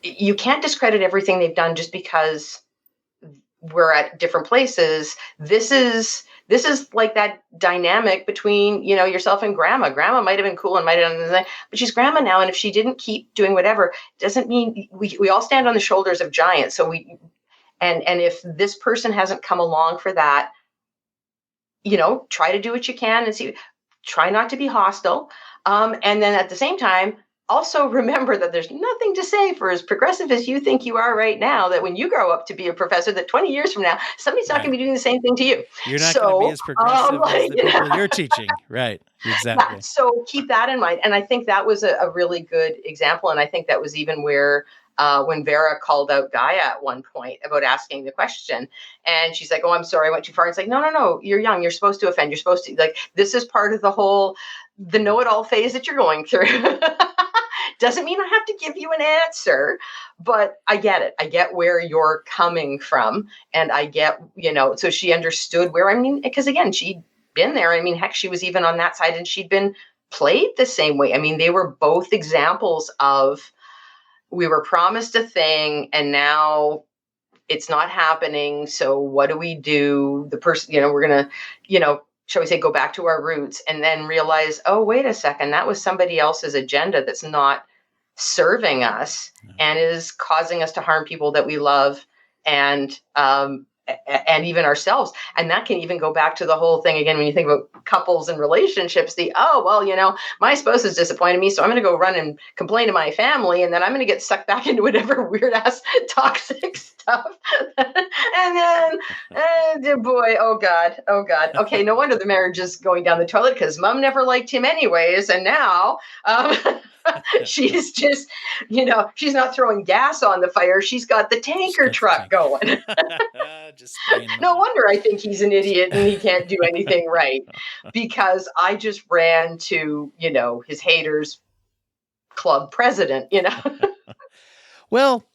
you can't discredit everything they've done just because we're at different places. This is like that dynamic between, yourself and grandma. Grandma might have been cool and might have done this, but she's grandma now. And if she didn't keep doing whatever, doesn't mean we all stand on the shoulders of giants. So and if this person hasn't come along for that, try to do what you can and try not to be hostile. And then at the same time, also remember that there's nothing to say for as progressive as you think you are right now, that when you grow up to be a professor, that 20 years from now, somebody's not going to be doing the same thing to you. You're not going to be as progressive as the people you're teaching. Right. Exactly. Yeah, so keep that in mind. And I think that was a really good example. And I think that was even where when Vera called out Gaia at one point about asking the question, and she's like, "Oh, I'm sorry, I went too far." It's like, no, you're young. You're supposed to offend. You're supposed to, like, this is part of the know-it-all phase that you're going through. Doesn't mean I have to give you an answer, but I get it. I get where you're coming from. And I get, so she understood because again, she'd been there. I mean, heck, she was even on that side and she'd been played the same way. I mean, they were both examples of, we were promised a thing and now it's not happening. So what do we do? The person, we're going to, shall we say, go back to our roots and then realize, oh, wait a second, that was somebody else's agenda that's not serving us and is causing us to harm people that we love and even ourselves. And that can even go back to the whole thing again, when you think about couples and relationships, my spouse has disappointed me, so I'm going to go run and complain to my family, and then I'm going to get sucked back into whatever weird ass toxic stuff. And then, boy, oh God. Okay, no wonder the marriage is going down the toilet, because mom never liked him anyways. And now, she's just, she's not throwing gas on the fire. She's got the tanker truck going. No wonder I think he's an idiot and he can't do anything right, because I just ran to, his haters club president, Well,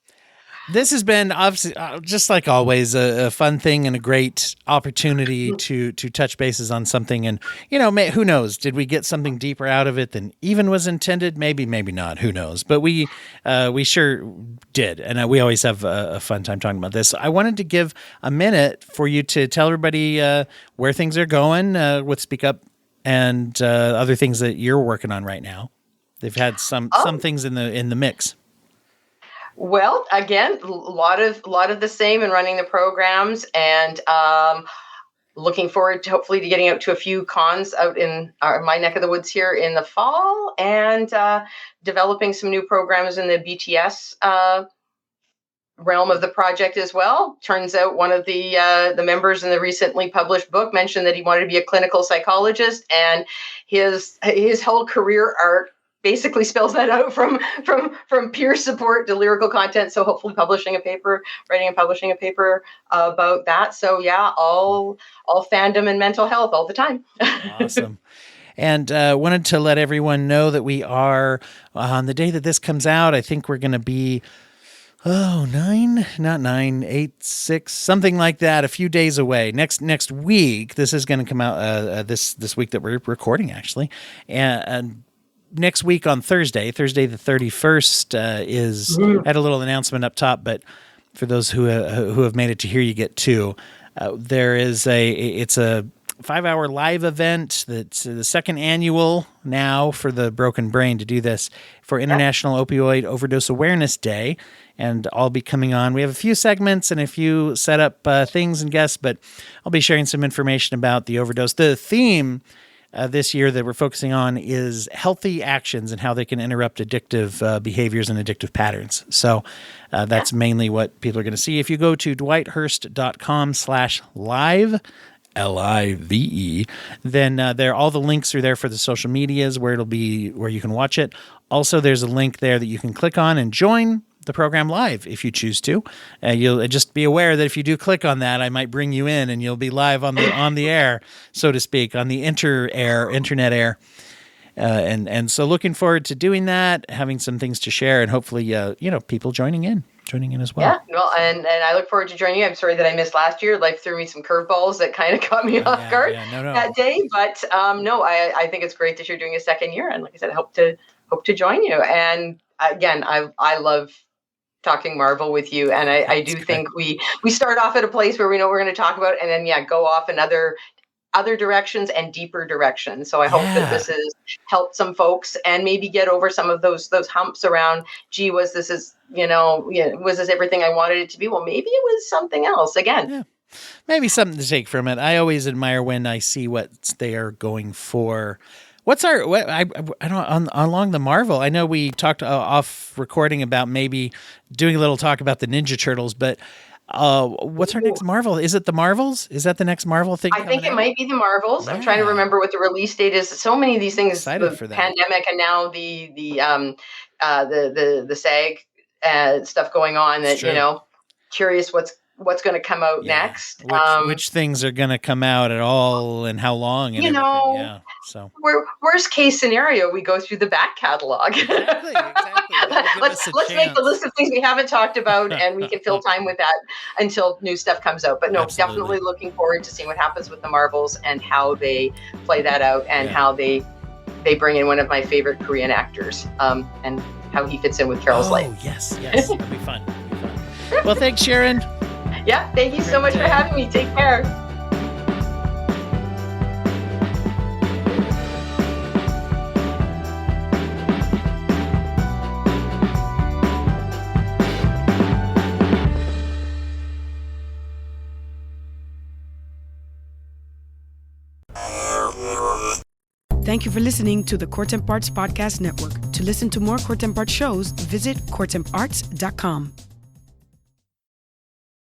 this has been obviously, just like always, a fun thing and a great opportunity to touch bases on something. And, who knows? Did we get something deeper out of it than even was intended? Maybe, maybe not. Who knows? But we sure did. And we always have a fun time talking about this. I wanted to give a minute for you to tell everybody where things are going with Speak Up and other things that you're working on right now. They've had some things in the mix. Well, again, a lot of the same in running the programs, and looking forward to hopefully to getting out to a few cons out in my neck of the woods here in the fall, and developing some new programs in the BTS realm of the project as well. Turns out one of the members in the recently published book mentioned that he wanted to be a clinical psychologist, and his whole career arc basically spells that out from peer support to lyrical content. So hopefully writing and publishing a paper about that. So yeah, all fandom and mental health all the time. Awesome. And wanted to let everyone know that we are, on the day that this comes out, I think we're going to be, 8, 6, something like that, a few days away. Next week, this is going to come out this week that we're recording, actually. And next week on Thursday the 31st, is had a little announcement up top, but for those who have made it to here, you get two. There is it's a 5-hour live event that's the second annual now for the Broken Brain to do this for International Opioid Overdose Awareness Day, and I'll be coming on. We have a few segments and a few set up things and guests, but I'll be sharing some information about the overdose. The theme this year that we're focusing on is healthy actions and how they can interrupt addictive behaviors and addictive patterns. So that's mainly what people are going to see. If you go to dwighthurst.com/live, LIVE, then there all the links are there for the social medias where you can watch it. Also, there's a link there that you can click on and join the program live if you choose to. You'll just be aware that if you do click on that, I might bring you in and you'll be live on the air, so to speak, on the internet air. And so looking forward to doing that, having some things to share, and hopefully people joining in as well. Yeah, well, and I look forward to joining you. I'm sorry that I missed last year. Life threw me some curveballs that kind of caught me off guard that day. But no, I think it's great that you're doing a second year, and like I said, I hope to join you. And again, I love talking Marvel with you, and I do think we start off at a place where we know what we're going to talk about, and then go off in other directions and deeper directions. So I hope that this has helped some folks and maybe get over some of those humps around, gee, was this everything I wanted it to be? Well, maybe it was something else again. Yeah. Maybe something to take from it. I always admire when I see what they are going for. I don't along the Marvel. I know we talked off recording about maybe doing a little talk about the Ninja Turtles, but what's our next Marvel? Is it the Marvels? Is that the next Marvel thing? I think it might be the Marvels. Yeah. I'm trying to remember what the release date is. So many of these things, the pandemic and now the SAG stuff going on that, curious what's going to come out next. Which things are going to come out at all and how long and everything. Yeah. So worst case scenario, we go through the back catalog. Exactly. Let's make the list of things we haven't talked about, and we can fill time with that until new stuff comes out. But no, definitely looking forward to seeing what happens with the Marvels and how they play that out, and how they bring in one of my favorite Korean actors, and how he fits in with Carol's life. Oh, yes. That'll be fun. Well, thanks, Sharon. Yeah, thank you so much for having me. Take care. Thank you for listening to the Court Arts Podcast Network. To listen to more Court Arts shows, visit courtemparts.com.